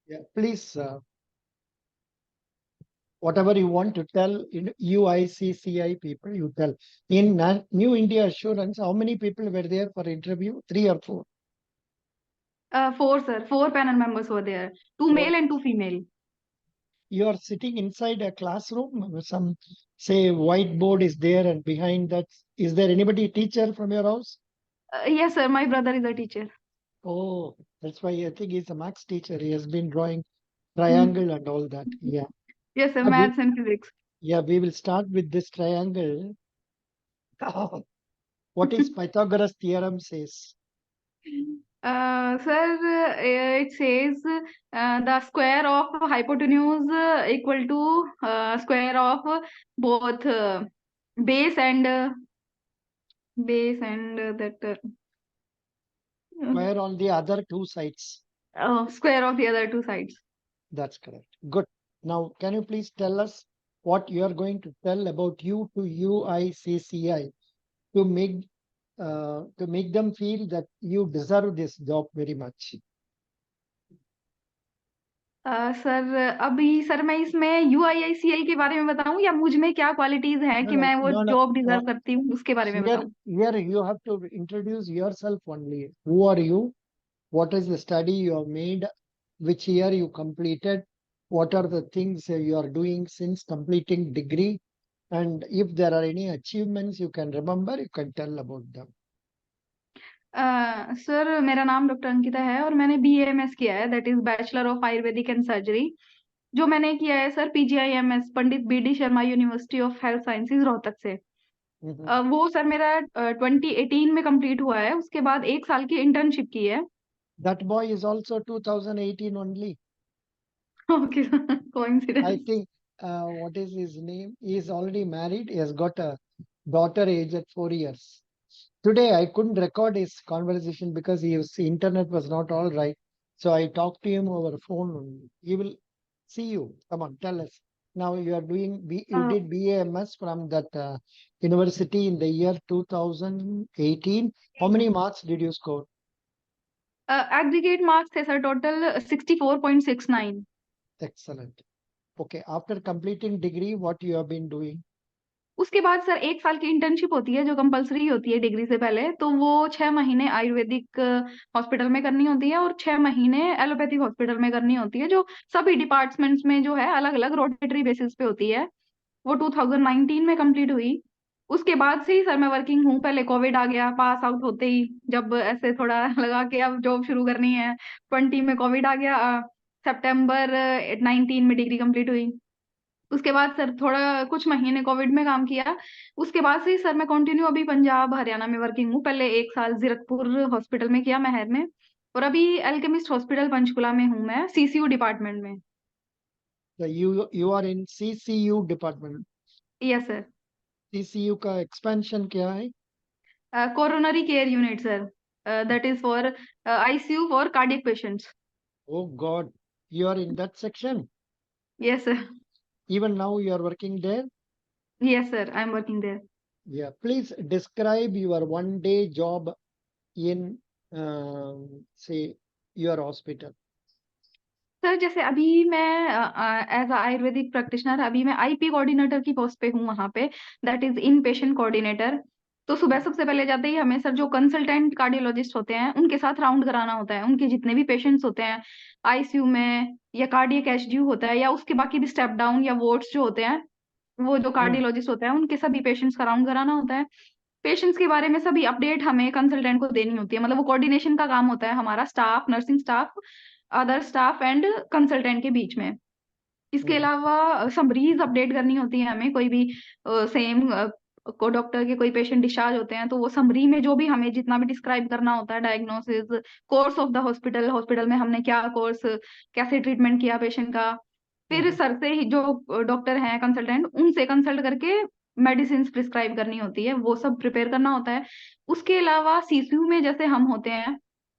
Yeah, please, whatever you want to tell in UICCI people, you tell. In New India Assurance, how many people were there for interview? 3 or 4? Four, sir. Four panel members were there. Two Four. male and two female. You are sitting inside a classroom. Some say whiteboard is there, and behind that, is there anybody teacher from your house? Yes, sir. My brother is a teacher. Oh, that's why I think he's a maths teacher. He has been drawing Hmm. triangle and all that. Yeah. Yes, sir. Uh, we, Maths and physics. yeah, we will start with this triangle. What is Pythagoras theorem says? Sir, it says the square of hypotenuse equal to square of both base and that Square on the other two sides. square of the other two sides. That's correct. Good. Now, can you please tell us what you are going to tell about you to UICCI to make them feel that you deserve this job very much? Sir अभी sir मैं इसमें UIICL के बारे में बताऊं या मुझ में क्या क्वालिटीज हैं No, कि no, मैं वो no, no. जॉब डिजर्व करती हूँ उसके बारे में Here, बताऊं. here you have to introduce yourself only. Who are you? What is the study you have made? Which year you completed? What are the things you are doing since completing degree? And if there are any achievements you can remember, you can tell about them. Sir मेरा नाम doctor Ankita है और मैंने BAMS किया है, that is bachelor of Ayurvedic and surgery. जो मैंने किया है sir PGIMS Pandit BD Sharma university of health sciences Rohtak से. Mhm. वो सर मेरा 2018 में कंप्लीट हुआ है. उसके बाद 1 साल की इंटर्नशिप की है. That boy is also 2018 only. Okay I coincidence. think, what is his name? He is already married. He has got a daughter age at 4 years. Today, I couldn't record his conversation because his internet was not all right. So I talked to him over phone only. He will see you. Come on, tell us. Now you are doing, you did BAMS from that university in the year 2018. How many marks did you score? Aggregate marks थे sir total 64.69. Excellent. Okay, after completing degree, what you have been doing? उसके बाद sir 1 साल की internship होती है जो compulsory होती है डिग्री से पहले. तो वो 6 महीने आयुर्वेदिक हॉस्पिटल में करनी होती है और 6 महीने एलोपैथिक हॉस्पिटल में करनी होती है, जो सभी डिपार्टमेंट्स में जो है अलग अलग रोटेटरी बेसिस पे होती है. वो 2019 में कंप्लीट हुई. उसके बाद से ही सर मैं वर्किंग हूँ. पहले कोविड आ गया पास आउट होते ही, जब ऐसे थोड़ा लगा कि अब जॉब शुरू करनी है. 20 में कोविड आ गया. सितंबर 19 में डिग्री कंप्लीट हुई. उसके बाद सर थोड़ा कुछ महीने कोविड में काम किया. उसके बाद से ही सर मैं कंटिन्यू अभी पंजाब हरियाणा में वर्किंग हूँ. पहले 1 साल जीरकपुर हॉस्पिटल में किया महर में, और अभी एल्केमिस्ट हॉस्पिटल पंचकुला में हूँ मैं CCU डिपार्टमेंट में. So you are in CCU department. Yes sir. CCU का expansion क्या है? Coronary care unit sir. That is for ICU for cardiac patients. Oh God, you are in that section. Yes sir. Even now you are working there. Yes sir I am working there. Yeah, please describe your one-day job in, say, your hospital. Sir जैसे अभी मैं as Ayurvedic practitioner अभी मैं IP coordinator की post पे हूँ वहाँ पे, that is in patient coordinator. तो सुबह सबसे पहले जाते ही हमें सर जो कंसल्टेंट कार्डियोलॉजिस्ट होते हैं उनके साथ राउंड कराना होता है. उनके जितने भी पेशेंट्स होते हैं ICU में या कार्डियक HDU होता है या उसके बाकी भी स्टेप डाउन या वार्ड्स जो होते हैं, वो जो Hmm. कार्डियोलॉजिस्ट होते हैं उनके सभी पेशेंट्स का राउंड कराना होता है. पेशेंट्स के बारे में सभी अपडेट हमें कंसल्टेंट को देनी होती है. मतलब वो कोऑर्डिनेशन का काम होता है हमारा staff, nursing staff, other staff and consultant के बीच में. इसके Hmm. अलावा समरीज अपडेट करनी होती है हमें. कोई भी सेम को डॉक्टर के कोई पेशेंट डिस्चार्ज होते हैं तो वो समरी में जो भी हमें जितना भी डिस्क्राइब करना होता है, diagnosis, course of the hospital, hospital में हमने क्या कोर्स, कैसे ट्रीटमेंट किया पेशेंट का. फिर Mhm. सर से ही जो डॉक्टर हैं कंसल्टेंट उनसे कंसल्ट करके मेडिसिन प्रिस्क्राइब करनी होती है, वो सब प्रिपेयर करना होता है. उसके अलावा CCU में जैसे हम होते हैं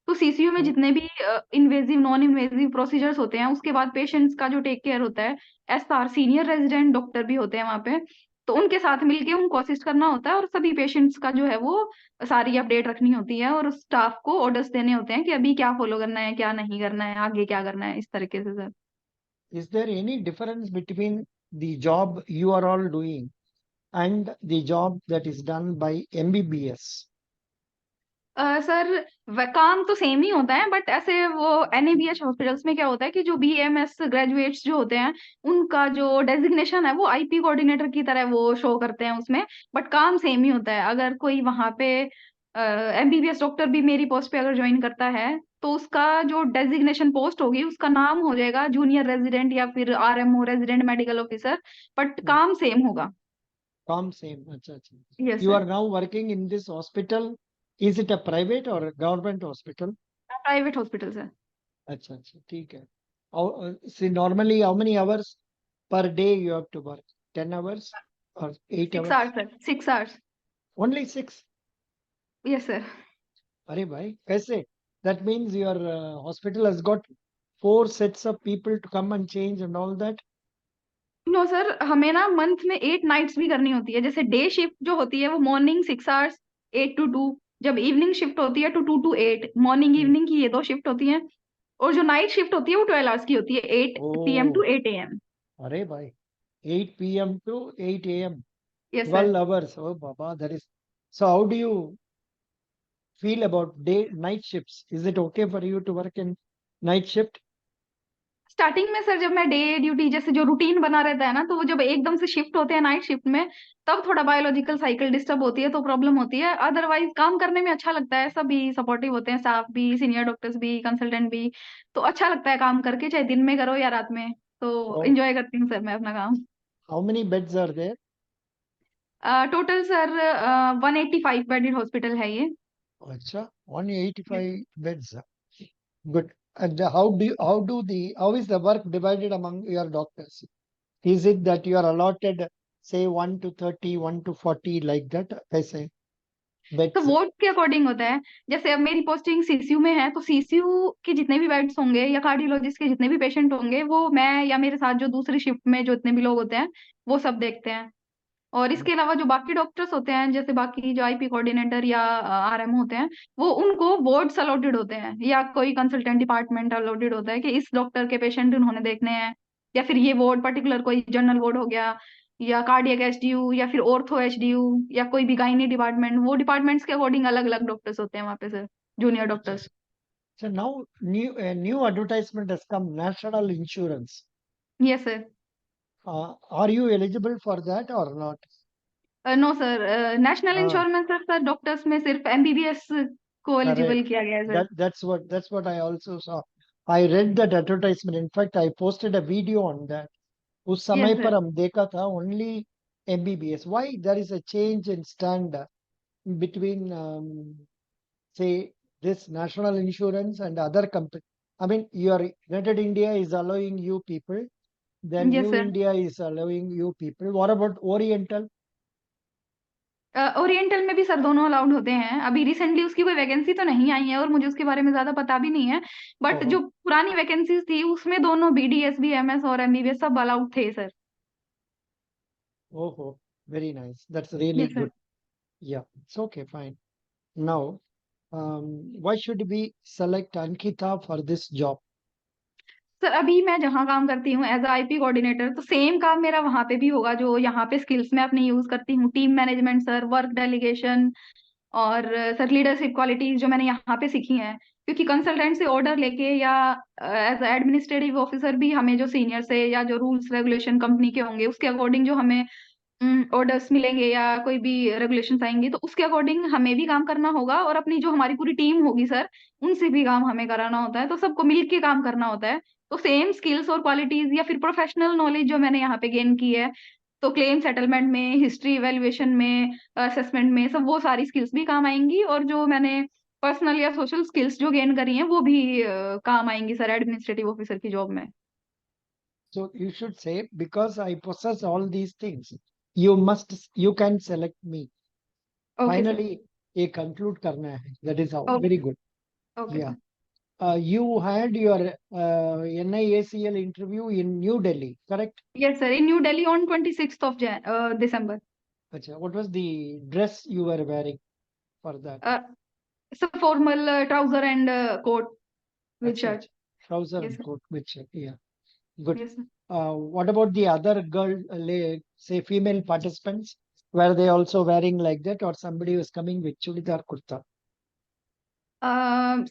तो CCU में Hmm. जितने भी इन्वेजिव नॉन इन्वेजिव प्रोसीजर्स होते हैं उसके बाद पेशेंट्स का जो टेक केयर होता है, SR सीनियर रेजिडेंट डॉक्टर भी होते हैं वहाँ पे. तो उनके साथ मिलके उनको असिस्ट करना होता है, और सभी पेशेंट्स का जो है वो सारी अपडेट रखनी होती है, और स्टाफ को ऑर्डर्स देने होते हैं कि अभी क्या फॉलो करना है, क्या नहीं करना है, आगे क्या करना है, इस तरीके से sir. Is there any difference between the job you are all doing and the job that is done by MBBS? Sir काम तो सेम ही होता है, बट ऐसे वो एनएबीएच हॉस्पिटल्स में क्या होता है कि जो बीएमएस ग्रेजुएट्स जो होते हैं उनका जो डेजिग्नेशन है वो आईपी कोऑर्डिनेटर की तरह वो शो करते हैं उसमें, बट काम सेम ही होता है। अगर कोई वहां पे एमबीबीएस डॉक्टर भी मेरी पोस्ट पे अगर ज्वाइन करता है तो उसका जो डेजिग्नेशन पोस्ट होगी उसका नाम हो जाएगा जूनियर रेजिडेंट या फिर RMO resident medical officer, but Hmm. काम सेम होगा। Come same. Acha, acha. Yes You sir. are now working in this hospital. Is it a private or a government hospital? Private hospital sir. Acha, acha. ठीक है. See, normally how many hours per day you have to work? 10 hours or 8 6 hours? Hours sir, 6 hours. Only 6. Yes sir. अरे भाई कैसे? That means your hospital has got 4 sets of people to come and change and all that. No sir, हमें ना month में 8 nights भी करनी होती है। जैसे डे शिफ्ट जो होती है वो मॉर्निंग 6 आवर्स, 8 to 2। जब इवनिंग शिफ्ट होती है 2 to 8, मॉर्निंग Hmm. इवनिंग की ये 2 शिफ्ट होती हैं। और जो नाइट शिफ्ट होती है वो 12 आवर्स की होती है, 8 PM Oh, to 8 AM। अरे भाई 8 p.m. to 8 a.m. Yes sir. 12 hours. Oh, Baba, that is. So, how do you feel about night shifts? Is it okay for you to work in night shift? Starting में sir जब मैं day duty जैसे जो routine बना रहता है ना, तो वो जब एकदम से शिफ्ट होते हैं नाइट शिफ्ट में तब थोड़ा बायोलॉजिकल साइकिल डिस्टर्ब होती है तो प्रॉब्लम होती है। अदरवाइज काम करने में अच्छा लगता है, सभी सपोर्टिव होते हैं, स्टाफ भी, सीनियर डॉक्टर्स भी, कंसल्टेंट भी। तो अच्छा लगता है काम करके, चाहे दिन में करो या रात में। तो Oh, इंजॉय करती हूँ सर मैं अपना काम। how many beds are there? Total sir 185 bedded hospital है ये। Acha, 185 beds. Good. And how is the work divided among your doctors? Is it that you are allotted, say, 1 to 30, 1 to 40, like that? I say तो beds. Ward के according होता है। जैसे अब मेरी posting CCU में है तो सीसीयू के जितने भी बेड्स होंगे या कार्डियोलॉजिस्ट के जितने भी पेशेंट होंगे वो मैं या मेरे साथ जो दूसरी शिफ्ट में जो इतने भी लोग होते हैं वो सब देखते हैं। और इसके अलावा जो बाकी डॉक्टर्स होते हैं, जैसे बाकी जो आईपी कोऑर्डिनेटर या आरएम होते हैं, वो उनको वार्ड्स अलॉटेड होते हैं या कोई कंसल्टेंट डिपार्टमेंट अलॉटेड होता है कि इस डॉक्टर के पेशेंट उन्होंने देखने हैं, या फिर ये वार्ड पर्टिकुलर कोई जनरल वार्ड हो गया या कार्डियक एचडीयू या फिर ऑर्थो एचडीयू या कोई भी गायनी डिपार्टमेंट, वो डिपार्टमेंट्स के अकॉर्डिंग अलग अलग डॉक्टर्स होते हैं वहां पे sir, junior Acha. Doctors. So now a new advertisement has come, national insurance. Yes sir. Are you eligible for that or not? No sir, national Uh, insurance sir doctors में सिर्फ MBBS को correct. Eligible किया गया है सर। That's what I also saw. I read that advertisement. In fact, I posted a video on that. उस yes समय sir. पर हम देखा था only MBBS. Why there is a change in standard between say this national insurance and other company? I mean, your United India is allowing you people, then yes New sir. India is allowing you people. What about Oriental? Oriental में भी sir दोनों allowed होते हैं। अभी recently उसकी कोई vacancy तो नहीं आई है और मुझे उसके बारे में ज्यादा पता भी नहीं है, बट Oh, जो पुरानी वैकेंसीज थी उसमें दोनों बीडीएस बीएमएस और एमबीबीएस सब अलाउड थे sir. oh, very nice. That's really yes sir. good. Yeah, it's okay, fine. Now, why should we select Ankita for this job? Sir अभी मैं जहाँ काम करती हूँ एज आईपी कोऑर्डिनेटर, तो सेम काम मेरा वहां पे भी होगा जो यहाँ पे स्किल्स मैं अपनी यूज करती हूँ। Team management sir, work delegation और सर लीडरशिप क्वालिटीज जो मैंने यहाँ पे सीखी हैं। क्योंकि कंसल्टेंट से ऑर्डर लेके या एज एडमिनिस्ट्रेटिव ऑफिसर भी हमें जो सीनियर से या जो रूल्स रेगुलेशन कंपनी के होंगे उसके अकॉर्डिंग जो हमें ऑर्डर्स मिलेंगे या कोई भी रेगुलेशंस आएंगी तो उसके अकॉर्डिंग हमें भी काम करना होगा, और अपनी जो हमारी पूरी टीम होगी सर उनसे भी काम हमें कराना होता है, तो सबको मिलके काम करना होता है। तो सेम स्किल्स और क्वालिटीज या फिर प्रोफेशनल नॉलेज जो मैंने यहाँ पे गेन की है, तो क्लेम सेटलमेंट में, हिस्ट्री इवेल्युएशन में, असेसमेंट में, सब वो सारी स्किल्स भी काम आएंगी, और जो मैंने पर्सनल या सोशल स्किल्स जो गेन करी हैं वो भी काम आएंगी सर एडमिनिस्ट्रेटिव ऑफिसर की जॉब में। So you should say, because I possess all these things, you can select me. Okay sir. Finally, ये conclude करना है. That is how. Okay Very sir. good. Okay Yeah. Sir. You had your NIACL interview in New Delhi, correct? Yes, sir. In New Delhi on 26th of December. Acha, what was the dress you were wearing for that? It's a formal trouser and coat with Acha, shirt. acha. Trouser Yes, and sir. coat with shirt. Yeah, good. Yes, sir. What about the other girl, say female participants? Were they also wearing like that, or somebody was coming with chudidar kurta?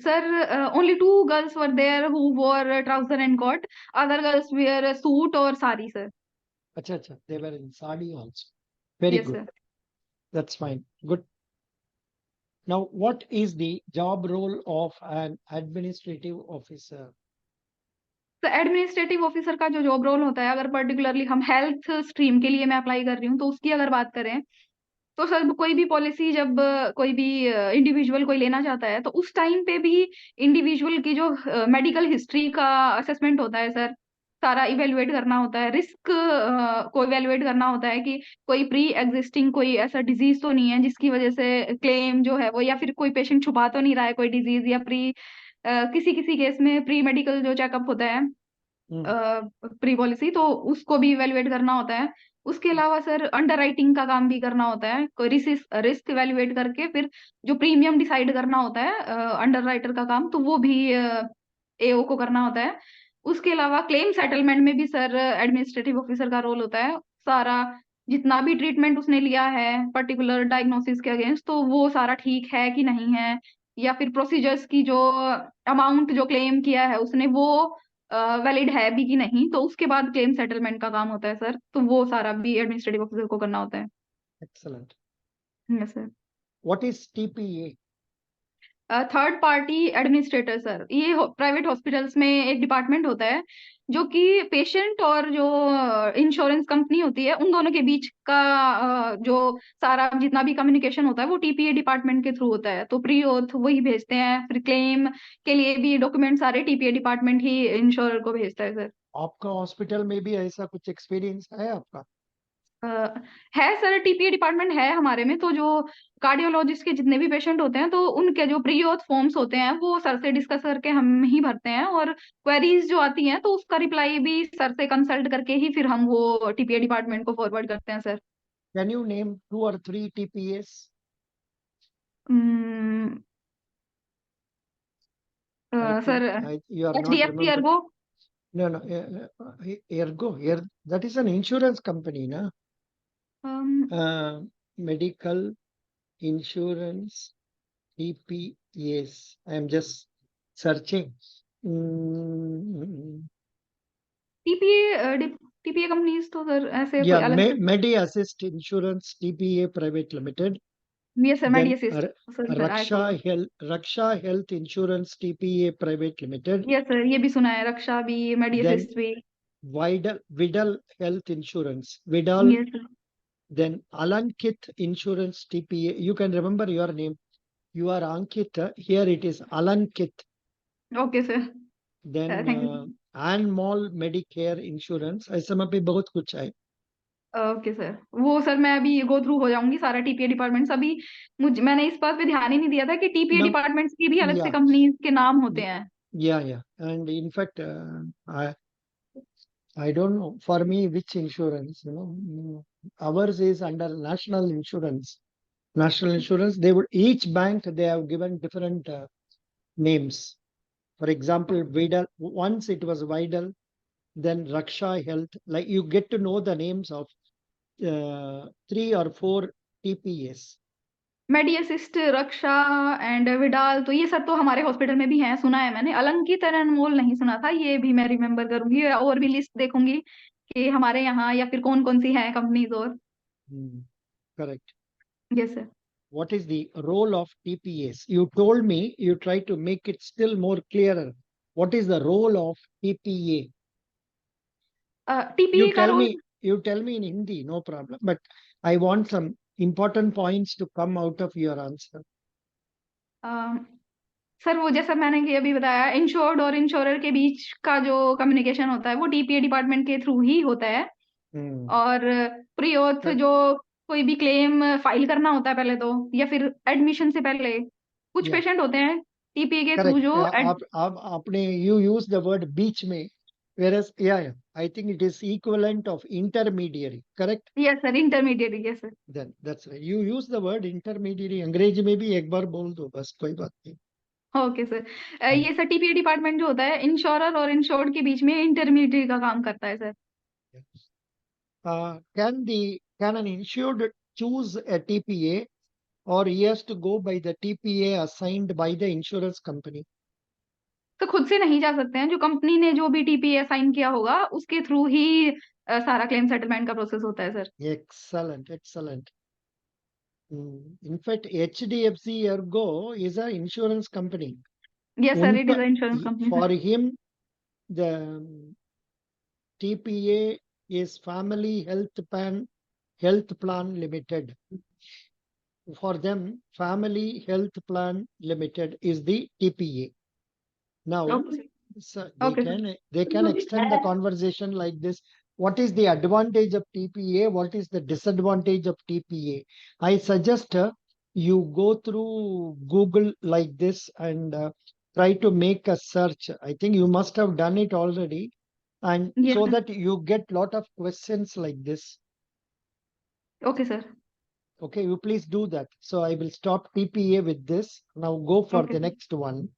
Sir, only two girls were there who wore trouser and coat. Other girls wear a suit or sari, sir. Acha, acha. They were in sari also. Very Yes, good. sir. That's fine. Good. Now, what is the job role of an administrative officer? तो administrative officer का जो job role होता है, अगर particularly हम health stream के लिए मैं अप्लाई कर रही हूँ, तो उसकी अगर बात करें, तो सर कोई भी पॉलिसी जब कोई भी इंडिविजुअल कोई लेना चाहता है, तो उस टाइम पे भी इंडिविजुअल की जो मेडिकल हिस्ट्री का असेसमेंट होता है सर, सारा इवेल्युएट करना होता है, रिस्क को इवेल्युएट करना होता है कि कोई प्री एग्जिस्टिंग कोई ऐसा डिजीज तो नहीं है जिसकी वजह से क्लेम जो है वो, या फिर कोई पेशेंट छुपा तो नहीं रहा है कोई डिजीज, या किसी किसी केस में प्री मेडिकल जो चेकअप होता है प्री पॉलिसी, तो उसको भी इवेल्युएट करना होता है। उसके अलावा सर अंडर राइटिंग का काम भी करना होता है, कोई रिस्क इवेल्युएट करके फिर जो प्रीमियम डिसाइड करना होता है अंडर राइटर का काम, तो वो भी एओ को करना होता है। उसके अलावा क्लेम सेटलमेंट में भी सर एडमिनिस्ट्रेटिव ऑफिसर का रोल होता है। सारा जितना भी ट्रीटमेंट उसने लिया है पर्टिकुलर डायग्नोसिस के अगेंस्ट, तो वो सारा ठीक है कि नहीं है, या फिर प्रोसीजर्स की जो अमाउंट जो क्लेम किया है उसने वो वैलिड है भी कि नहीं, तो उसके बाद क्लेम सेटलमेंट का काम होता है सर, तो वो सारा भी एडमिनिस्ट्रेटिव ऑफिसर को करना होता है। Excellent. Yes sir. What is TPA? Third party administrator sir, ये प्राइवेट हॉस्पिटल्स में एक डिपार्टमेंट होता है जो कि पेशेंट और जो इंश्योरेंस कंपनी होती है उन दोनों के बीच का जो सारा जितना भी कम्युनिकेशन होता है वो टीपीए डिपार्टमेंट के थ्रू होता है। तो प्री ओथ वही भेजते हैं, फिर क्लेम के लिए भी डॉक्यूमेंट सारे टीपीए डिपार्टमेंट ही इंश्योरर को भेजता है सर। आपका हॉस्पिटल में भी ऐसा कुछ एक्सपीरियंस है आपका? अ, है सर, टीपीए डिपार्टमेंट है हमारे में, तो जो कार्डियोलॉजिस्ट के जितने भी पेशेंट होते हैं, तो उनके जो प्री ऑथ फॉर्म्स होते हैं वो सर से डिस्कस करके हम ही भरते हैं, और क्वेरीज जो आती हैं तो उसका रिप्लाई भी सर से कंसल्ट करके ही फिर हम वो टीपीए डिपार्टमेंट को फॉरवर्ड करते हैं sir. Can you name 2 or 3 TPAs? I sir think you are not HDFC remember. Ergo. No, no. That is an insurance company, na? Medical insurance TPAs. I am just searching. TPA TPA companies तो sir ऐसे कोई Yeah, अलग से। Medi Assist Insurance TPA Private Limited. Yes sir, Then Medi Assist. Sir I forgot. Raksha Health Insurance TPA Private Limited. Yes sir, ये भी सुना है, रक्षा भी, Then मेडिसिस्ट भी। Vidal Health Insurance. Vidal. Yes sir. Then Alankit Insurance TPA. You can remember your name. You are Ankit. Here it is Alankit. Okay sir. Then thank you. Anmol Medicare Insurance. ऐसा में भी बहुत कुछ है. Okay sir, वो sir मैं अभी go through हो जाऊंगी सारा टीपीए डिपार्टमेंट्स। अभी मैंने इस बात पे ध्यान ही नहीं दिया था कि टीपीए Now, डिपार्टमेंट्स की भी अलग से yeah, कंपनी के नाम होते हैं। yeah. And in fact, I don't know. For me, which insurance, ours is under national insurance. National insurance, each bank, they have given different names. For example, Vidal, once it was Vidal, then Raksha Health. Like you get to know the names of 3 or 4 TPAs. Medi Assist, Raksha and Vidal, तो ये सब तो हमारे hospital में भी हैं, सुना है मैंने। अलंकित और अनमोल नहीं सुना था, ये भी मैं रिमेम्बर करूंगी और भी लिस्ट देखूंगी कि हमारे यहाँ या फिर कौन कौन सी है कंपनीज और। Correct. Yes sir. What is the role of TPAs? You told me, you try to make it still more clearer. What is the role of TPA? TPA का role You tell me in Hindi, no problem. But I want some important points to come out of your answer. Sir वो जैसा मैंने कि अभी बताया, insured और insurer के बीच का जो कम्युनिकेशन होता है वो टीपीए डिपार्टमेंट के थ्रू ही होता है। और प्री ऑथ जो कोई भी क्लेम फाइल करना होता है पहले तो, या फिर एडमिशन से पहले कुछ Yeah. पेशेंट होते हैं टीपीए के थ्रू Correct. जो आप आपने you use the word बीच में, whereas yeah, I think it is equivalent of intermediary. Correct. Yes sir, intermediate, yes sir. Then that's right. You use the word intermediary. अंग्रेजी में भी एक बार बोल दो बस, कोई बात नहीं. Okay sir. ये सर टीपीए डिपार्टमेंट जो होता है इंश्योरर और इंश्योर्ड के बीच में इंटरमीडिएट का काम करता है sir. Can an insured choose a TPA, or he has to go by the TPA assigned by the insurance company? तो खुद से नहीं जा सकते हैं, जो कंपनी ने जो भी टीपीए असाइन किया होगा उसके थ्रू ही सारा क्लेम सेटलमेंट का प्रोसेस होता है sir. Excellent, excellent. In fact, HDFC Ergo is an insurance company. Yes sir, it is उनका insurance company For sir. him, the TPA is Family Health Plan Limited. For them, Family Health Plan Limited is the TPA. Now, okay so okay they can extend the conversation like this. What is the advantage of TPA? What is the disadvantage of TPA? I suggest you go through Google like this and try to make a search. I think you must have done it already, and yes so sir. that you get lot of questions like this. Okay sir. Okay, you please do that. So I will stop TPA with this. Now go for okay the sir. next one.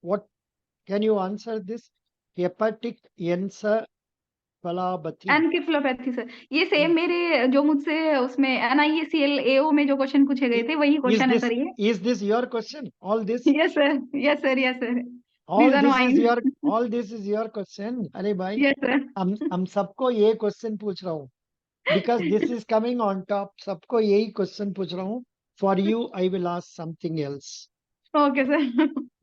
What can you answer this? Hepatic encephalopathy. Encephalopathy sir, ये same मेरे जो मुझसे उसमें NICL एओ में जो question पूछे गए थे वही Is क्वेश्चन है this सर ये। is this your question? All this yes sir, yes sir, yes sir, these all are this is mine. your all this is your question. अरे भाई, यस सर। हम सबको ये क्वेश्चन पूछ रहा हूँ, because this is coming on top. सबको यही क्वेश्चन पूछ रहा हूँ. For you, I will ask something else. Okay sir.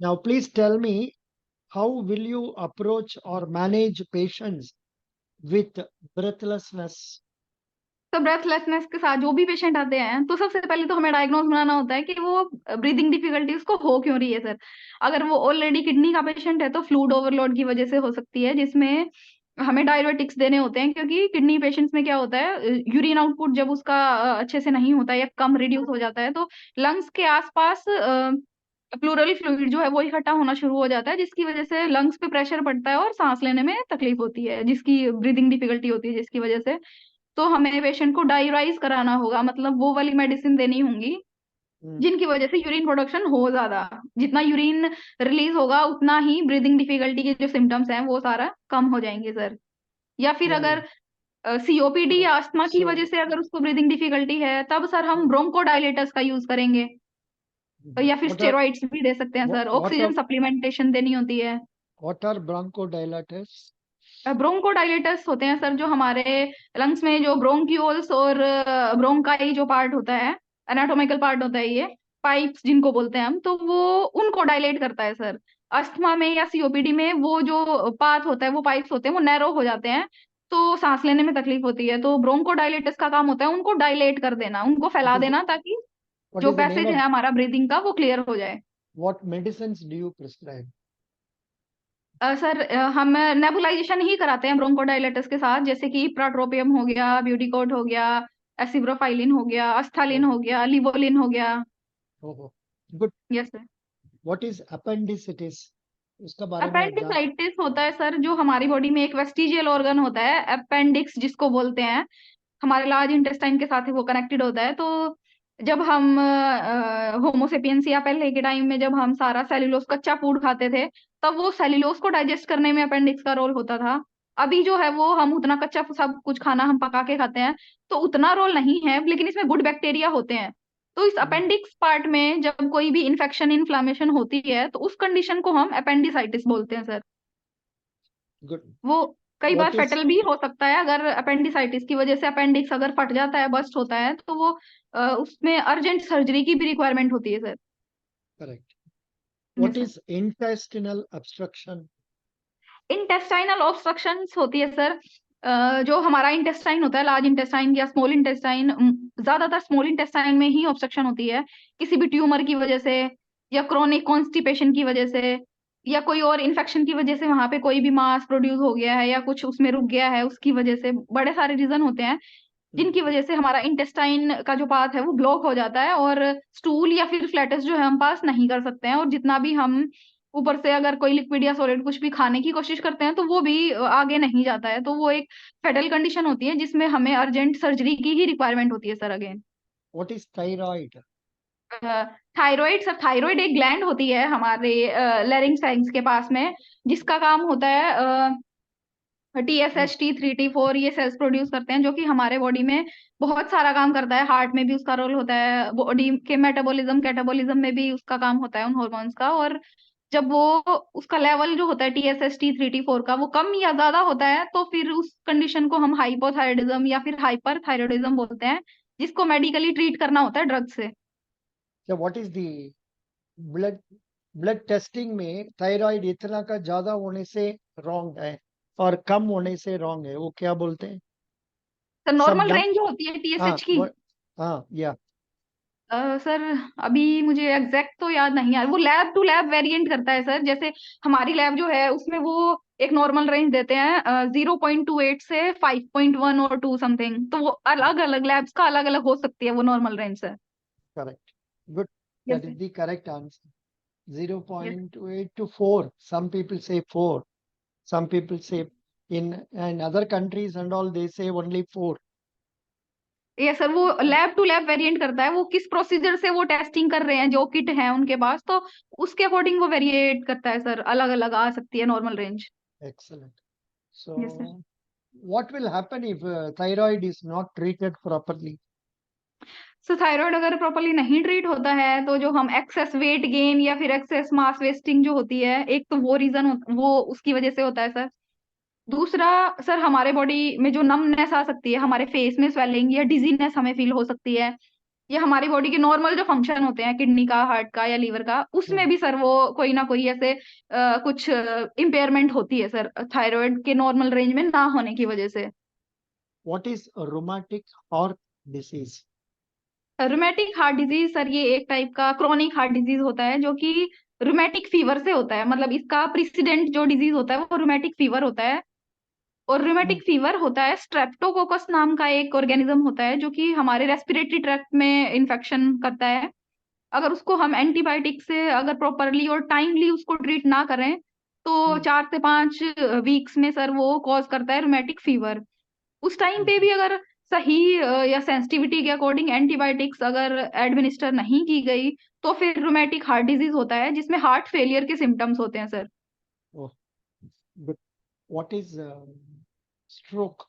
Now, please tell me, how will you approach or manage patients with breathlessness? तो ब्रेथलेसनेस के साथ जो भी पेशेंट आते हैं तो सबसे पहले तो हमें डायग्नोज बनाना होता है कि वो ब्रीदिंग डिफिकल्टी उसको हो क्यों रही है सर। अगर वो ऑलरेडी किडनी का पेशेंट है तो फ्लूइड ओवरलोड की वजह से हो सकती है, जिसमें हमें डायरेटिक्स देने होते हैं, क्योंकि किडनी पेशेंट्स में क्या होता है, यूरिन आउटपुट जब उसका अच्छे से नहीं होता या कम रिड्यूस हो जाता है तो लंग्स के आसपास प्लूरल फ्लूइड जो है वो इकट्ठा होना शुरू हो जाता है, जिसकी वजह से लंग्स पे प्रेशर पड़ता है और सांस लेने में तकलीफ होती है, जिसकी ब्रीदिंग डिफिकल्टी होती है, जिसकी वजह से तो हमें पेशेंट को डायराइज कराना होगा, मतलब वो वाली मेडिसिन देनी होंगी जिनकी वजह से यूरिन प्रोडक्शन हो ज्यादा। जितना यूरिन रिलीज होगा उतना ही ब्रीदिंग डिफिकल्टी के जो सिम्टम्स हैं वो सारा कम हो जाएंगे सर। या फिर Yeah, अगर सीओपीडी या अस्थमा की So, वजह से अगर उसको ब्रीदिंग डिफिकल्टी है तब सर हम ब्रोंकोडायलेटर्स का यूज करेंगे, या फिर what are स्टेरॉइड्स भी दे सकते हैं sir, what oxygen are supplementation देनी होती है। bronchodilators? ब्रोंकोडायलेटर्स होते हैं सर जो हमारे लंग्स में जो ब्रोंक्यूल्स और ब्रोंकाई जो पार्ट होता है, एनाटोमिकल पार्ट होता है, ये पाइप्स जिनको बोलते हैं हम, तो वो उनको डायलेट करता है सर। अस्थमा में या सीओपीडी में वो जो पाथ होता है, वो पाइप्स होते हैं, वो नैरो हो जाते हैं तो सांस लेने में तकलीफ होती है, तो ब्रोंकोडायलेटर्स का काम होता है उनको डायलेट कर देना, उनको What फैला is देना, ताकि what जो is the name passage of है हमारा ब्रीदिंग का वो क्लियर हो जाए। what medicines do you prescribe? Sir हम नेबुलाइजेशन ही कराते हैं ब्रोंकोडायलेटर्स के साथ, जैसे कि प्राट्रोपियम हो गया, ब्यूटिकोट हो गया, एसिब्रोफाइलिन हो गया, अस्थालिन Oh, हो गया, लिवोलिन हो गया। oh. Good. Yes sir. What is appendicitis? उसका बारे में आप जान अपेंडिसाइटिस होता है सर जो हमारी बॉडी में एक वेस्टिजियल ऑर्गन होता है, अपेंडिक्स जिसको बोलते हैं, हमारे लार्ज इंटेस्टाइन के साथ ही वो कनेक्टेड होता है। तो जब हम होमोसेपियंस या पहले के टाइम में जब हम सारा सेल्यूलोज कच्चा फूड खाते थे, तब वो सेल्यूलोज को डाइजेस्ट करने में अपेंडिक्स का रोल होता था। अभी जो है वो हम उतना कच्चा सब कुछ खाना हम पका के खाते हैं तो उतना रोल नहीं है, लेकिन इसमें गुड बैक्टीरिया होते हैं। तो इस अपेंडिक्स पार्ट में जब कोई भी इन्फेक्शन इन्फ्लामेशन होती है तो उस कंडीशन को हम अपेंडिसाइटिस बोलते हैं सर। good. वो कई बार What is फेटल भी हो सकता है, अगर अपेंडिसाइटिस की वजह से अपेंडिक्स अगर फट जाता है, बस्ट होता है, तो वो उसमें अर्जेंट सर्जरी की भी रिक्वायरमेंट होती है sir. correct? What yes sir. is intestinal obstruction? Intestinal obstructions होती है सर, जो हमारा इंटेस्टाइन होता है, लार्ज इंटेस्टाइन या स्मॉल इंटेस्टाइन, ज्यादातर स्मॉल इंटेस्टाइन में ही ऑब्स्ट्रक्शन होती है, किसी भी ट्यूमर की वजह से या क्रोनिक कॉन्स्टिपेशन की वजह से या कोई और इन्फेक्शन की वजह से वहां पे कोई भी मास प्रोड्यूस हो गया है या कुछ उसमें रुक गया है, उसकी वजह से बड़े सारे रीजन होते हैं। जिनकी वजह से हमारा इंटेस्टाइन का जो पाथ है वो ब्लॉक हो जाता है, और स्टूल या फिर फ्लैटस जो है हम पास नहीं कर सकते हैं, और जितना भी हम ऊपर से अगर कोई लिक्विड या सॉलिड कुछ भी खाने की कोशिश करते हैं तो वो भी आगे नहीं जाता है। तो वो एक फेटल कंडीशन होती है जिसमें हमें अर्जेंट सर्जरी की ही रिक्वायरमेंट होती है sir again. What is thyroid? Thyroid sir, thyroid एक ग्लैंड होती है हमारे लैरिंक्स के पास में, जिसका काम होता है TSH T3 T4, ये सेल्स प्रोड्यूस करते हैं जो कि हमारे बॉडी में बहुत सारा काम करता है। हार्ट में भी उसका रोल होता है, बॉडी के मेटाबॉलिज्म कैटाबॉलिज्म में भी उसका काम होता है उन हॉर्मोन्स का। और जब वो उसका लेवल जो होता है TSH T3 T4 का वो कम या ज्यादा होता है तो फिर उस कंडीशन को हम हाइपोथायरॉयडिज्म या फिर हाइपर थायरॉयडिज्म बोलते हैं, जिसको मेडिकली ट्रीट करना होता है ड्रग से। So what is the blood blood testing में थायराइड इतना का ज्यादा होने से रॉन्ग है और कम होने से रॉन्ग है, वो क्या बोलते हैं? सर सब नॉर्मल नम रेंज जो होती है हाँ TSH की, हाँ या सर अभी मुझे एग्जैक्ट तो याद नहीं आ रहा, वो लैब टू लैब वेरिएंट करता है सर। जैसे हमारी लैब जो है उसमें वो एक नॉर्मल रेंज देते हैं 0.28 से 5.1 और 2 समथिंग, तो वो अलग अलग लैब्स का अलग अलग हो सकती है वो normal range sir. Correct, good, yes that is sir. The correct answer. Yes 0.8 to 4, some people say 4, some people say in other countries and all they say only 4. Yes sir, वो lab two lab variant करता है, वो किस procedure से वो testing कर रहे हैं, जो किट है उनके पास, तो उसके अकॉर्डिंग वो वेरिएट करता है सर, अलग अलग आ सकती है normal range. Excellent. Yes sir. So what will happen if thyroid is not treated properly? So thyroid अगर प्रॉपरली नहीं ट्रीट होता है तो जो हम एक्सेस वेट गेन या फिर एक्सेस मास वेस्टिंग जो होती है, एक तो वो रीजन वो उसकी वजह से होता है सर। दूसरा सर, हमारे बॉडी में जो नमनेस आ सकती है, हमारे फेस में स्वेलिंग या डिजीनेस हमें फील हो सकती है, या हमारी बॉडी के नॉर्मल जो फंक्शन होते हैं किडनी का, हार्ट का या लीवर का, Hmm. उसमें भी सर वो कोई ना कोई ऐसे कुछ इम्पेयरमेंट होती है सर, थायराइड के नॉर्मल रेंज में ना होने की वजह से। What is rheumatic heart disease? Rheumatic heart disease sir, ये एक टाइप का क्रॉनिक हार्ट डिजीज होता है जो कि रूमेटिक फीवर से होता है। मतलब इसका प्रेसिडेंट जो डिजीज होता है वो रूमेटिक फीवर होता है। और Hmm. रूमेटिक फीवर होता है, स्ट्रेप्टोकोकस नाम का एक ऑर्गेनिज्म होता है जो कि हमारे रेस्पिरेटरी ट्रैक्ट में इन्फेक्शन करता है। अगर उसको हम एंटीबायोटिक से अगर प्रॉपरली और टाइमली उसको ट्रीट ना करें तो Hmm. 4 से 5 वीक्स में सर वो कॉज करता है रूमेटिक फीवर। उस टाइम पे Okay. भी अगर सही या सेंसिटिविटी के अकॉर्डिंग एंटीबायोटिक्स अगर एडमिनिस्टर नहीं की गई तो फिर रूमेटिक हार्ट डिजीज होता है जिसमें हार्ट फेलियर के सिम्टम्स होते हैं sir. Oh, good. What is stroke?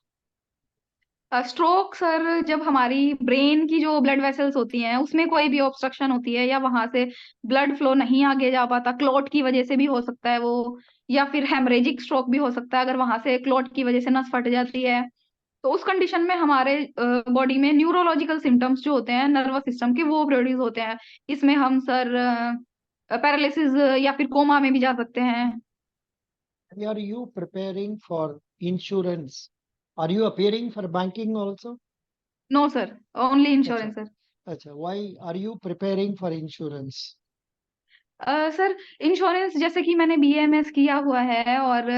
Stroke sir, जब हमारी ब्रेन की जो ब्लड वेसल्स होती हैं उसमें कोई भी ऑब्स्ट्रक्शन होती है या वहां से ब्लड फ्लो नहीं आगे जा पाता, क्लॉट की वजह से भी हो सकता है वो, या फिर हेमरेजिक स्ट्रोक भी हो सकता है अगर वहां से क्लॉट की वजह से नस फट जाती है। तो उस कंडीशन में हमारे बॉडी में न्यूरोलॉजिकल सिम्टम्स जो होते हैं नर्वस सिस्टम के वो प्रोड्यूस होते हैं। इसमें हम सर पैरालिसिस या फिर कोमा में भी जा सकते हैं। Are you preparing for insurance? Are you appearing for banking also? No sir, only Acha, insurance sir. acha. Why are you preparing for insurance? Sir insurance जैसे कि मैंने BAMS किया हुआ है, और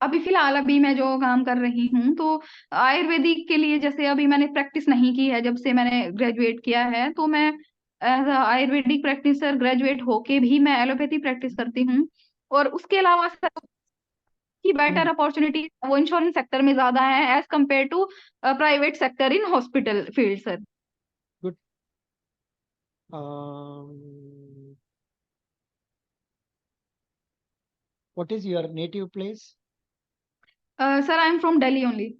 अभी फिलहाल अभी मैं जो काम कर रही हूँ तो आयुर्वेदिक के लिए, जैसे अभी मैंने प्रैक्टिस नहीं की है जब से मैंने ग्रेजुएट किया है, तो मैं एज आयुर्वेदिक प्रैक्टिसर ग्रेजुएट होके भी मैं एलोपैथी प्रैक्टिस करती हूँ। और उसके अलावा सर की बेटर Hmm. अपॉर्चुनिटी वो इंश्योरेंस सेक्टर में ज्यादा है as compare to private sector in hospital field sir. Good. Um, what is your native place? Sir I am from Delhi only.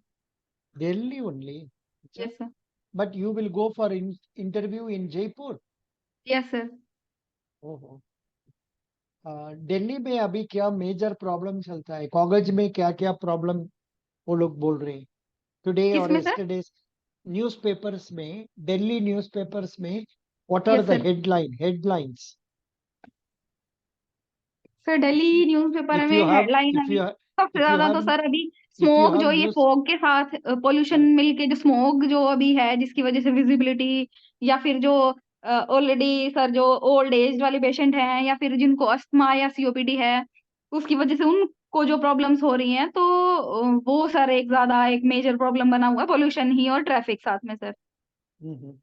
Delhi only. Acha. Yes sir. But you will go for interview in Jaipur. Yes sir. Oh. Delhi में अभी क्या major problem चलता है? कागज में क्या क्या problem वो लोग बोल रहे हैं टुडे और किसमें सर? यस्टरडे न्यूज़पेपर्स में, दिल्ली न्यूज़पेपर्स में? What are yes the sir. Headlines? Sir Delhi newspaper if you में have हेडलाइन if अभी you have सबसे if you ज्यादा have तो सर अभी if you स्मोक, have जो ये news, फॉग के साथ पोल्यूशन correct. मिलके जो स्मोक जो अभी है जिसकी वजह से विजिबिलिटी, या फिर जो ऑलरेडी सर जो ओल्ड एज वाले पेशेंट हैं या फिर जिनको अस्थमा या COPD है, उसकी वजह से उनको जो प्रॉब्लम्स हो रही हैं, तो वो सर एक ज्यादा एक मेजर प्रॉब्लम बना हुआ है, पोल्यूशन ही और ट्रैफिक साथ में सर। हम्म,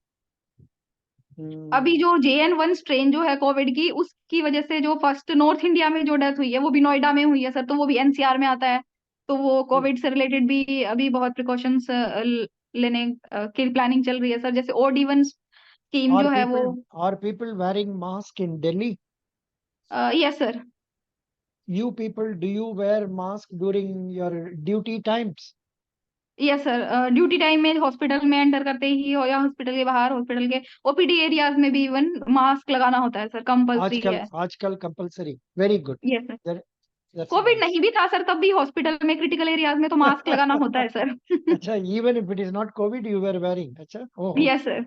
अभी हम्म, जो JN1 स्ट्रेन जो है कोविड की, उसकी वजह से जो फर्स्ट नॉर्थ इंडिया में जो डेथ हुई है वो भी नोएडा में हुई है सर, तो वो भी NCR में आता है। तो वो कोविड से रिलेटेड भी अभी बहुत प्रिकॉशंस लेने की प्लानिंग चल रही है सर, जैसे OD1 स्कीम Are जो है वो। people wearing mask in Delhi? Yes sir. You people, do you wear mask during your duty times? Yes sir, duty time में हॉस्पिटल में एंटर करते ही हो या हॉस्पिटल के बाहर, हॉस्पिटल के OPD एरियाज में भी इवन मास्क लगाना होता है सर, कंपल्सरी आजकल है। आजकल compulsory. Very good. Yes sir. That, that's Covid nice. नहीं भी था सर तब भी हॉस्पिटल में क्रिटिकल एरियाज में तो मास्क लगाना होता है sir. Acha, even if it is not COVID, you were wearing. Acha, oh, yes sir.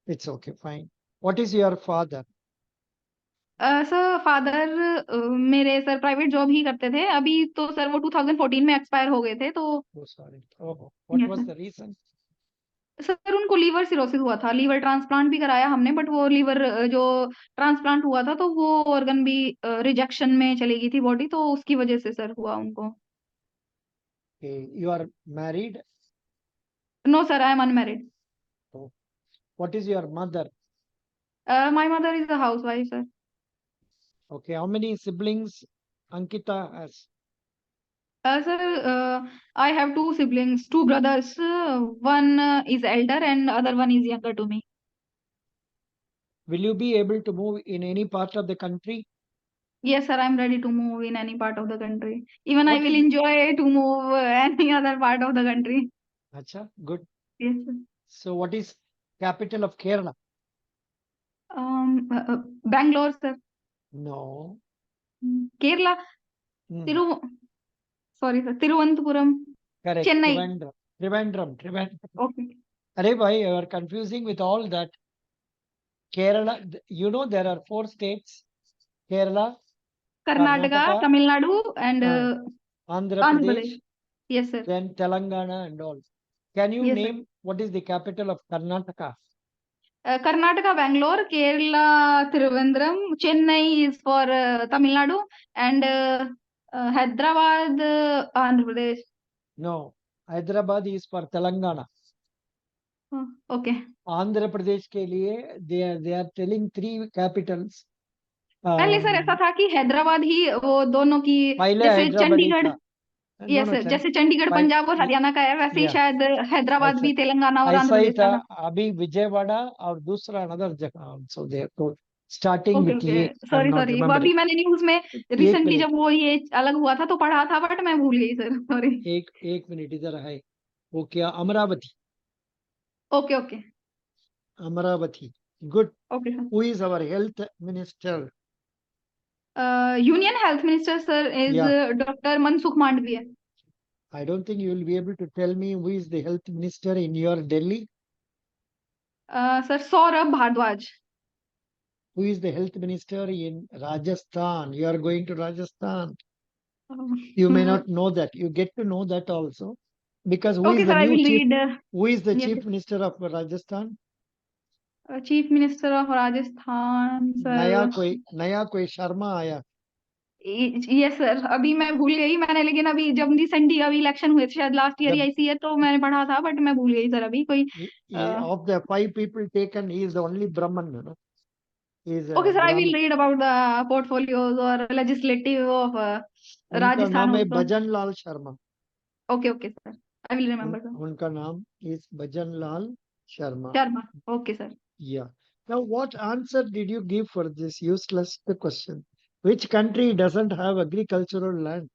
it's okay, fine. What is your father? Sir father मेरे सर प्राइवेट जॉब ही करते थे, अभी तो सर वो 2014 में एक्सपायर हो गए थे, तो। Oh, sorry. Oh, what yes was sir. the reason? Sir उनको लीवर सिरोसिस हुआ था, लीवर ट्रांसप्लांट भी कराया हमने, बट वो लीवर जो ट्रांसप्लांट हुआ था तो वो ऑर्गन भी रिजेक्शन में चली गई थी बॉडी, तो उसकी वजह से सर हुआ उनको। Okay, you are married. No sir, I am unmarried. Oh, what is your mother? My mother is a housewife sir. Okay, how many siblings Ankita has? Sir I have 2 siblings, 2 brothers, one is elder and other one is younger to me. Will you be able to move in any part of the country? Yes, sir, I'm ready to move in any part of the country. Even I What will is? enjoy to move any other part of the country. Acha, good. Yes, sir. So, what is capital of Kerala? Bangalore, sir. No. Kerala, Hmm. Tiru, sorry, sir, Tiruvananthapuram, Correct. Chennai. Trivandrum. Okay. Arey bhai, you are confusing with all that. Kerala, you know there are 4 states: Kerala, Karnataka, Karnataka, Tamil Nadu, and Andhra Andhra Pradesh, Pradesh. Yes, sir. then Telangana and all. Can you Yes, sir. name what is the capital of Karnataka? Karnataka, Bangalore, Kerala, Trivandrum, Chennai is for Tamil Nadu, and Hyderabad, Andhra Pradesh. No, Hyderabad is for Telangana. Okay. Andhra Pradesh के लिए they are telling 3 capitals. पहले sir ऐसा था कि हैदराबाद ही वो दोनों की, पहले जैसे हैदराबाद ही चंडीगढ़। था. No, यस no, सर, जैसे चंडीगढ़ पंजाब और हरियाणा का है, वैसे ही yeah, शायद हैदराबाद ऐसा भी तेलंगाना और ऐसा आंध्र ही प्रदेश था. का था। अभी विजयवाड़ा और दूसरा अनदर जगह. So they are starting okay with okay, A. I'm sorry not sorry, वो अभी remembering. मैंने न्यूज में एक रिसेंटली मिनट जब वो ये अलग हुआ था तो पढ़ा था, बट मैं भूल गई सर, सॉरी। एक मिनट इधर है. वो क्या? Amravati. Okay okay. Amravati. Good. Okay sir. Who is our health minister? Union health minister sir is Yeah, doctor Mansukh Mandaviya. I don't think you will be able to tell me who is the health minister in your Delhi. Sir Saurabh Bhardwaj. Who is the health minister in Rajasthan? You are going to Rajasthan. You may not know that. You get to know that also. Because who is okay the sir, I new will chief? Read. Who is the yes, chief minister of Rajasthan? Chief minister of Rajasthan नया sir. कोई शर्मा आया. Yes sir, अभी मैं भूल गई मैंने, लेकिन अभी जब रिसेंटली अभी इलेक्शन हुए थे शायद लास्ट ईयर The या इसी ईयर, तो मैंने पढ़ा था, बट मैं भूल गई सर अभी कोई। of the 5 people taken, he is the only Brahman. You know? He is okay a sir, I will Brahmin. Read about the portfolios और लेजिस्लेटिव ऑफ उनका राजस्थान नाम है also. Bhajan Lal Sharma. Okay okay sir, I will remember sir. उनका नाम is bhajan Lal Sharma. Sharma. Okay sir. Yeah. Now, what answer did you give for this useless question? Which country doesn't have agricultural land?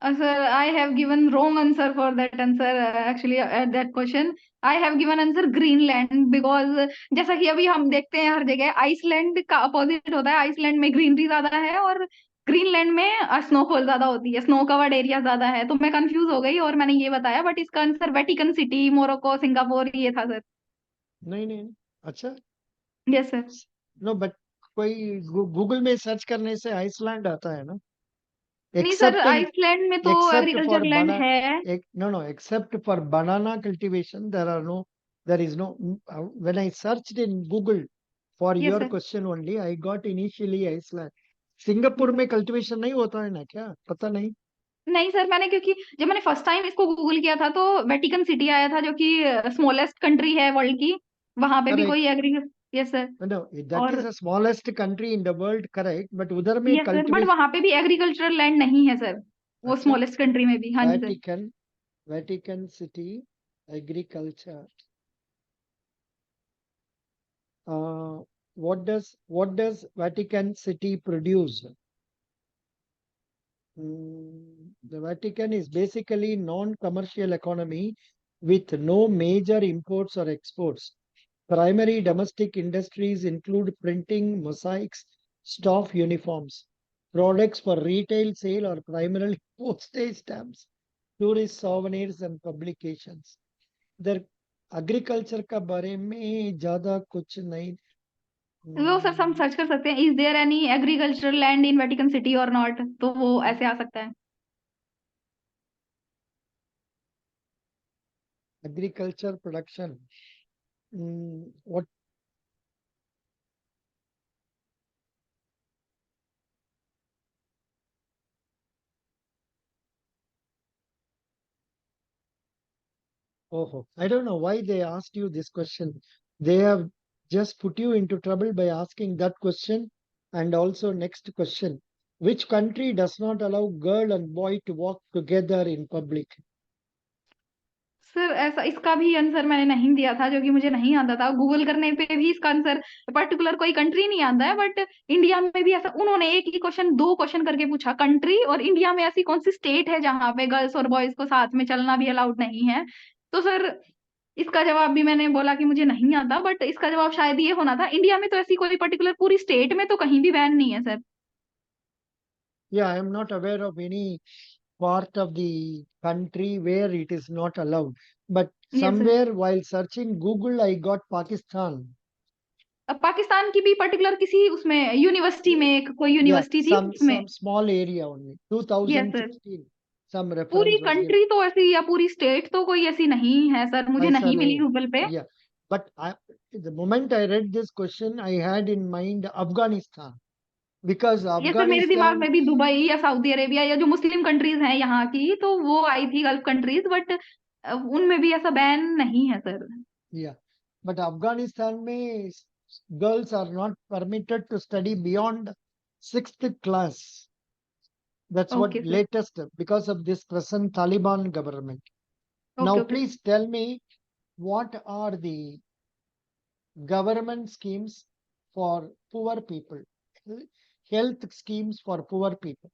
Sir, I have given wrong answer for that answer. Actually, at that question, I have given answer Greenland, because जैसा कि अभी हम देखते हैं हर जगह Iceland का opposite होता है, आइसलैंड में ग्रीनरी ज्यादा है और ग्रीनलैंड में स्नोफॉल ज्यादा होती है, स्नो कवर्ड एरिया ज्यादा है, तो मैं कंफ्यूज हो गई और मैंने ये बताया, बट इसका answer Vatican city, Morocco, Singapore ये था सर। नहीं. अच्छा. Yes sir. No, but कोई गूगल में सर्च करने से आइसलैंड आता है ना? नहीं सर, Excepting आइसलैंड में तो except for एग्रीकल्चर लैंड है। no, except for banana cultivation, there is no. When I searched in Google for yes your sir. question only, I got initially Iceland. Singapore में cultivation नहीं होता है ना क्या, पता नहीं। नहीं सर, मैंने क्योंकि जब मैंने फर्स्ट टाइम इसको गूगल किया था तो वेटिकन सिटी आया था, जो कि स्मॉलेस्ट कंट्री है वर्ल्ड की, वहां पे भी करेक्ट, कोई agree. Yes sir. No that is और the smallest country in the world, correct, but उधर में यस सर, बट कल्टीवेशन। वहां पे भी एग्रीकल्चरल लैंड नहीं है सर, वो अच्छा, स्मॉलेस्ट कंट्री में भी। हाँ जी sir. Vatican, Vatican city agriculture, what does Vatican City produce? The Vatican is basically non-commercial economy with no major imports or exports. Primary domestic industries include printing, mosaics, staff uniforms. Products for retail sale are primarily postage stamps, tourist souvenirs and publications. इधर agriculture का बारे में ज्यादा कुछ नहीं। वो sir हम search कर सकते हैं, is there any agricultural land in Vatican City और नॉट, तो वो ऐसे आ सकता है। Agriculture production, what? Oh, I don't know why they asked you this question. They have just put you into trouble by asking that question. And also next question. Which country does not allow girl and boy to walk together in public? Sir ऐसा इसका भी answer मैंने नहीं दिया था, जो कि मुझे नहीं आता था, गूगल करने पे भी इसका आंसर पर्टिकुलर कोई कंट्री नहीं आता है, बट इंडिया में भी ऐसा उन्होंने एक ही क्वेश्चन दो क्वेश्चन करके पूछा, कंट्री और इंडिया में ऐसी कौन सी स्टेट है जहाँ पे गर्ल्स और बॉयज को साथ में चलना भी अलाउड नहीं है। तो सर इसका जवाब भी मैंने बोला कि मुझे नहीं आता, बट इसका जवाब शायद ये होना था, इंडिया में तो ऐसी कोई पर्टिकुलर पूरी स्टेट में तो कहीं भी बैन नहीं है sir. Yeah, I am not aware of any part of the country where it is not allowed. But yes sir. somewhere while searching Google, I got Pakistan. अब पाकिस्तान की भी पर्टिकुलर किसी उसमें यूनिवर्सिटी में कोई Yeah, यूनिवर्सिटी थी some उसमें। some small area only. Yes sir. 2016, some पूरी reference was given. कंट्री तो ऐसी या पूरी स्टेट तो कोई ऐसी नहीं है सर, मुझे ऐसा नहीं मिली नहीं, गूगल पे। yeah, but the moment I read this question, I had in mind Afghanistan, because ये सर मेरे दिमाग Afghanistan, में भी दुबई या सऊदी अरेबिया या जो मुस्लिम कंट्रीज हैं यहाँ की, तो वो आई थी गल्फ कंट्रीज, बट उनमें भी ऐसा बैन नहीं है सर। yeah, but Afghanistan में girls are not permitted to study beyond sixth class. That's what okay sir. latest because of this present Taliban government. Okay Now, okay. please tell me what are the government schemes for poor people, health schemes for poor people.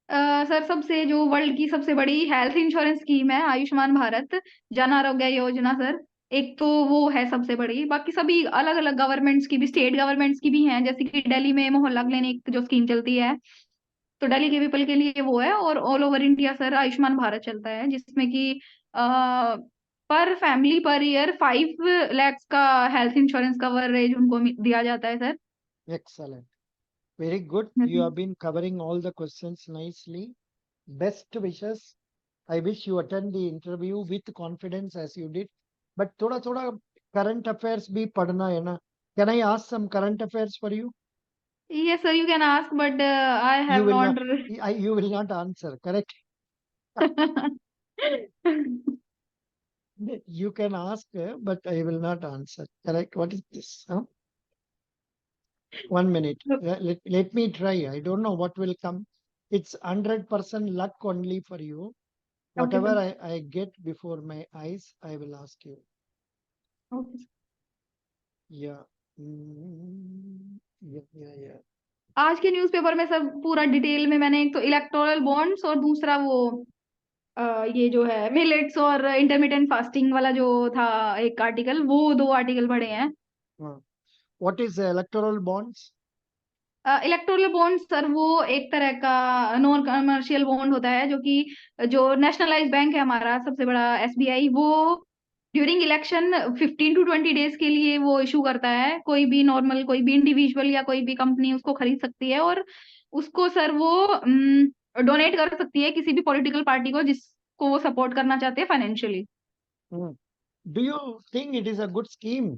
Sir सबसे जो world की सबसे बड़ी health insurance scheme है Ayushman Bharat Jan Arogya Yojana sir, एक तो वो है सबसे बड़ी, बाकी सभी अलग अलग गवर्नमेंट्स की भी, स्टेट गवर्नमेंट्स की भी हैं, जैसे कि दिल्ली में मोहल्ला क्लिनिक जो स्कीम चलती है, तो दिल्ली के पीपल के लिए वो है, और all over India sir Ayushman Bharat चलता है, जिसमें कि पर फैमिली पर ईयर 5 lakhs का हेल्थ इंश्योरेंस कवरेज उनको दिया जाता है sir. Excellent. Very good. You have been covering all the questions nicely. Best wishes. I wish you attend the interview with confidence as you did. But thoda thoda current affairs bhi padhna hai na. Can I ask some current affairs for you? Yes sir, you can ask, but I You have will not. not. You will not answer. Correct. You can ask, but I will not answer. Correct. What is this? Huh? 1 minute. Let me try. I don't know what will come. It's 100% luck only for you. Okay Whatever sir. I get before my eyes, I will ask you. Okay. Yeah. Yeah. आज के newspaper में सब पूरा detail में मैंने, एक तो electoral bonds और दूसरा वो ये जो है मिलेट्स और इंटरमिटेंट फास्टिंग वाला जो था एक आर्टिकल, वो दो आर्टिकल पढ़े हैं। What is electoral bonds? Electoral bond sir वो एक तरह का नॉन कमर्शियल बॉन्ड होता है, जो कि जो नेशनलाइज बैंक है हमारा सबसे बड़ा एसबीआई, वो ड्यूरिंग इलेक्शन 15 to 20 days के लिए वो इशू करता है, कोई भी नॉर्मल कोई भी इंडिविजुअल या कोई भी कंपनी उसको खरीद सकती है, और उसको सर वो डोनेट कर सकती है किसी भी पॉलिटिकल पार्टी को जिसको वो सपोर्ट करना चाहते हैं financially. Do you think it is a good scheme,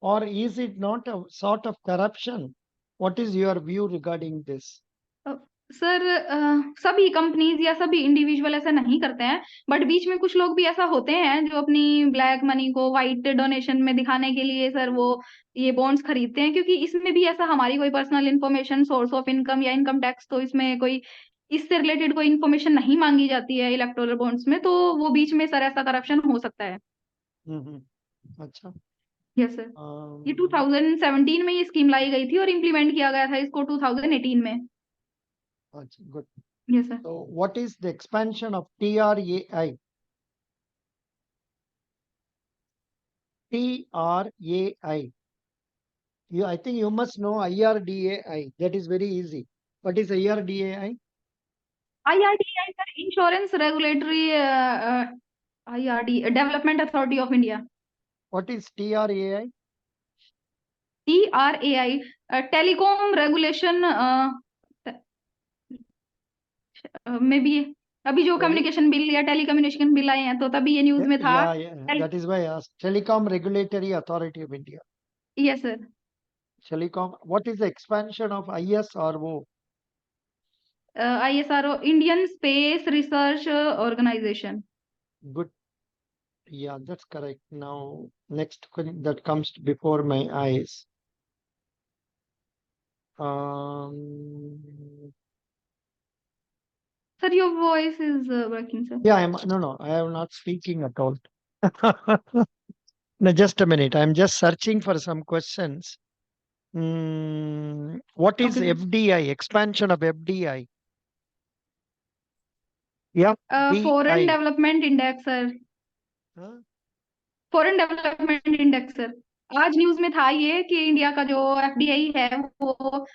or is it not a sort of corruption? What is your view regarding this? Sir सभी कंपनीज या सभी इंडिविजुअल ऐसा नहीं करते हैं, बट बीच में कुछ लोग भी ऐसा होते हैं जो अपनी ब्लैक मनी को वाइट डोनेशन में दिखाने के लिए सर वो ये बॉन्ड्स खरीदते हैं, क्योंकि इसमें भी ऐसा हमारी कोई personal information, source of income या इनकम टैक्स, तो इसमें कोई इससे रिलेटेड कोई इन्फॉर्मेशन नहीं मांगी जाती है इलेक्टोरल बॉन्ड्स में, तो वो बीच में सर ऐसा करप्शन हो सकता है। अच्छा। Yes sir. ये 2017 में ये स्कीम लाई गई थी और इम्प्लीमेंट किया गया था इसको 2018 में। अच्छा, good. Yes sir. So what is the expansion of TRAI? TRAI. I think you must know IRDAI. That is very easy. What is IRDAI? IRDAI sir insurance regulatory IRD development authority of India. What is TRAI? TRAI telecom regulation में भी अभी जो communication bill या telecommunication bill आए हैं तो तभी ये न्यूज में था। Yeah. That is why I asked. Telecom Regulatory Authority of India. Yes sir. Telecom. What is the expansion of ISRO? ISRO Indian space research organisation. Good. Yeah, that's correct. Now, next that comes before my eyes. Sir, your voice is working, sir. Yeah, I am not speaking at all. No, just a minute. I'm just searching for some questions. What is Okay, sir. FDI? Expansion of FDI. Yeah. Foreign development index sir. Foreign development index sir. आज news में था ये कि India का जो FDI है वो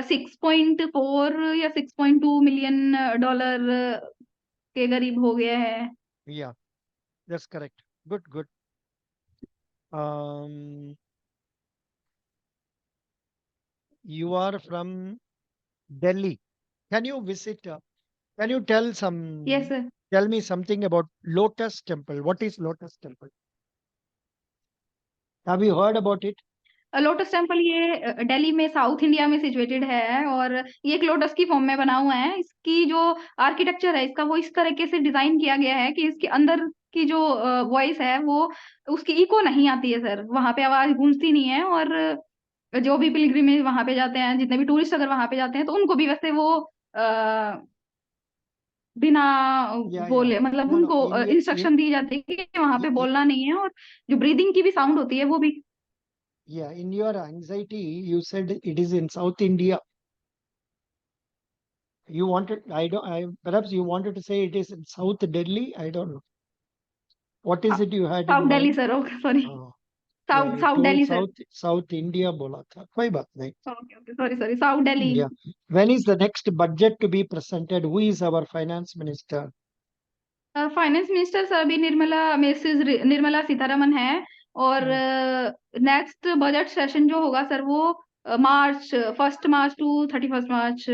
6.4 या 6.2 मिलियन डॉलर के करीब हो गया है। Yeah, that's correct. Good. You are from Delhi. Can you visit? Can you tell Yes, sir. tell me something about Lotus Temple? What is Lotus Temple? Have you heard about it? Lotus temple ये दिल्ली में south India में situated है और ये एक lotus की form में बना हुआ है। इसकी जो आर्किटेक्चर है इसका वो इस तरीके से डिजाइन किया गया है कि इसके अंदर की जो वॉइस है वो उसकी इको नहीं आती है सर, वहां पे आवाज गूंजती नहीं है। और जो भी पिलग्रिमेज वहां पे जाते हैं, जितने भी टूरिस्ट अगर वहां पे जाते हैं तो उनको भी वैसे वो बिना बोले मतलब No, उनको in इंस्ट्रक्शन दी जाती है कि वहां पे बोलना नहीं है, और जो ब्रीदिंग की भी साउंड होती है वो भी। yeah, in your anxiety, you said it is in South India. You wanted, perhaps you wanted to say it is in South Delhi. I don't know. What is it you had in south Delhi mind? Sir, okay sorry. Yeah, south you south told Delhi sir. South India बोला था, कोई बात नहीं. Okay sorry sorry, south Delhi. Yeah. When is the next budget to be presented? Who is our finance minister? Finance minister sir अभी Mrs Nirmala Sitharaman है। और next budget session जो होगा सर वो मार्च 1 मार्च टू 31 मार्च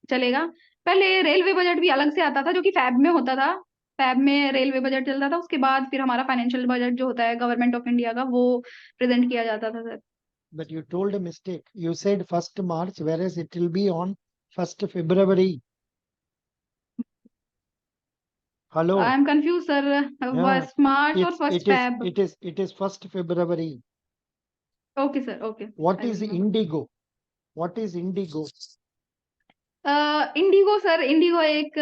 चलेगा। पहले रेलवे बजट भी अलग से आता था जो कि फैब में होता था। फैब में रेलवे बजट चलता था, उसके बाद फिर हमारा फाइनेंशियल बजट जो होता है गवर्नमेंट ऑफ इंडिया का वो प्रेजेंट किया जाता था sir. But you told a mistake. You said 1st March, whereas it will be on 1st February. Hello. I am confuse sir, first March और first Feb. It is 1st February. Okay sir, okay. What is Indigo? What is Indigo? Indigo sir, Indigo एक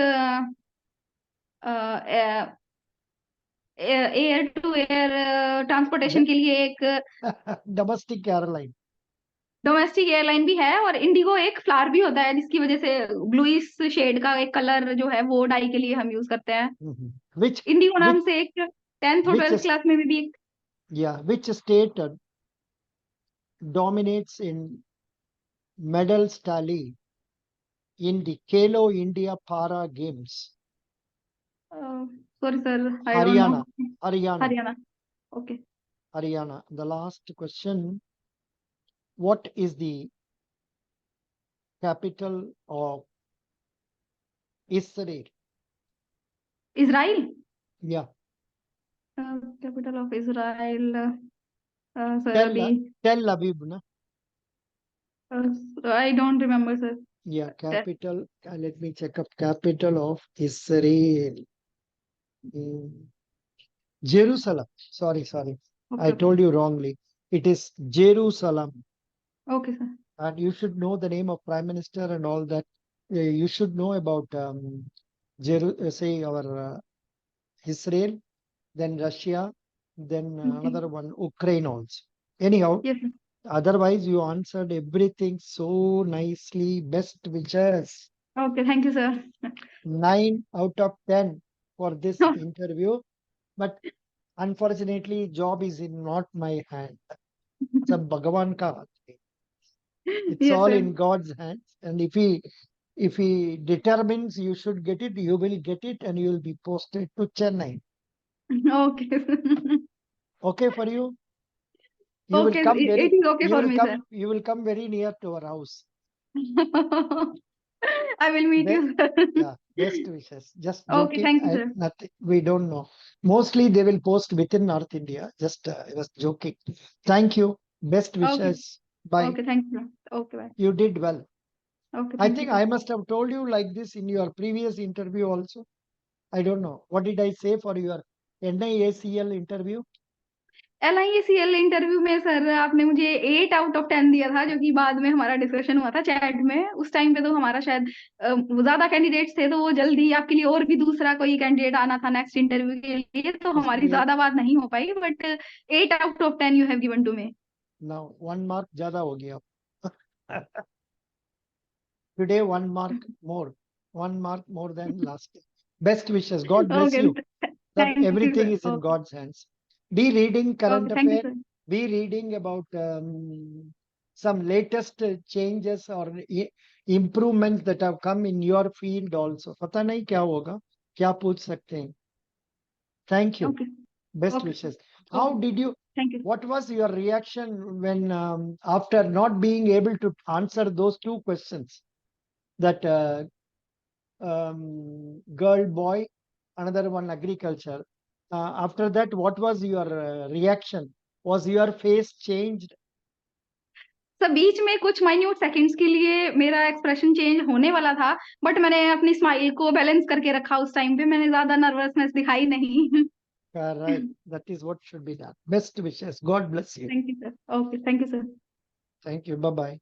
air to air transportation के लिए एक Domestic airline. Domestic airline भी है। और Indigo एक flower भी होता है जिसकी वजह से ब्लूइश शेड का एक कलर जो है वो डाई के लिए हम यूज करते हैं। इंडिगो नाम से एक 10th और 12th क्लास में भी एक। Which state dominates in medals tally in the Khelo India Para Games? Sorry sir, I don't know. Haryana. Okay. Haryana. The last question. What is the capital of Israel? Israel. Yeah. Capital of Israel sir अभी Tel Aviv, na? I don't remember, sir. Yeah, Yeah. capital. Let me check up capital of Israel. Mm, Jerusalem. Sorry. I Okay. told you wrongly. It is Jerusalem. Okay, sir. And you should know the name of Prime Minister and all that. You should know about say our Israel, then Russia, then Okay. another one, Ukraine also. Anyhow, Yes, sir. otherwise you answered everything so nicely. Best wishes. Okay, thank you, sir. 9 out of 10 for this interview. But unfortunately, job is in not my hand. सब भगवान का हाथ में. It's Yes, all sir. in God's hands. And if he determines you should get it, you will get it and you will be posted to Chennai. Okay. Okay for you? You will Okay, come it is okay for me, sir. you will come very near to our house. I will meet you, sir. Yeah, best wishes. Just Okay, joking. thank you, sir. Nothing. We don't know. Mostly they will post within North India. Just I was joking. Thank you. Best Okay. wishes. Bye. Okay, thank you, sir. Okay, bye. You did well. Okay, I thank you, think sir. I must have told you like this in your previous interview also. I don't know. What did I say for your NIACL interview? LIACL interview में sir आपने मुझे 8 out of 10 दिया था, जो कि बाद में हमारा डिस्कशन हुआ था चैट में। उस टाइम पे तो हमारा शायद ज्यादा कैंडिडेट्स थे, तो वो जल्दी आपके लिए और भी दूसरा कोई कैंडिडेट आना था नेक्स्ट इंटरव्यू के लिए, तो हमारी इसलिए ज्यादा बात नहीं हो पाई, but 8 out of 10 you have given to me. now 1 mark ज्यादा हो गया. Today 1 mark more. 1 mark more than last day. Best wishes. God bless okay, you. That thank you everything sir. is in okay, God's hands. Be reading current okay, thank you affair. Sir. Be reading about some latest changes or improvements that have come in your field also. पता नहीं क्या होगा, क्या पूछ सकते हैं. Thank you. Okay, Best okay, wishes. How did you? Thank you. What was your reaction when after not being able to answer those 2 questions? That girl, boy, another one agriculture. After that, what was your reaction? Was your face changed? Sir बीच में कुछ minute seconds के लिए मेरा expression change होने वाला था, but मैंने अपनी स्माइल को बैलेंस करके रखा। उस टाइम पे मैंने ज्यादा नर्वसनेस दिखाई नहीं। Right. That is what should be done. Best wishes. God bless you. Thank you sir. Okay, thank you sir. Thank you. Bye bye.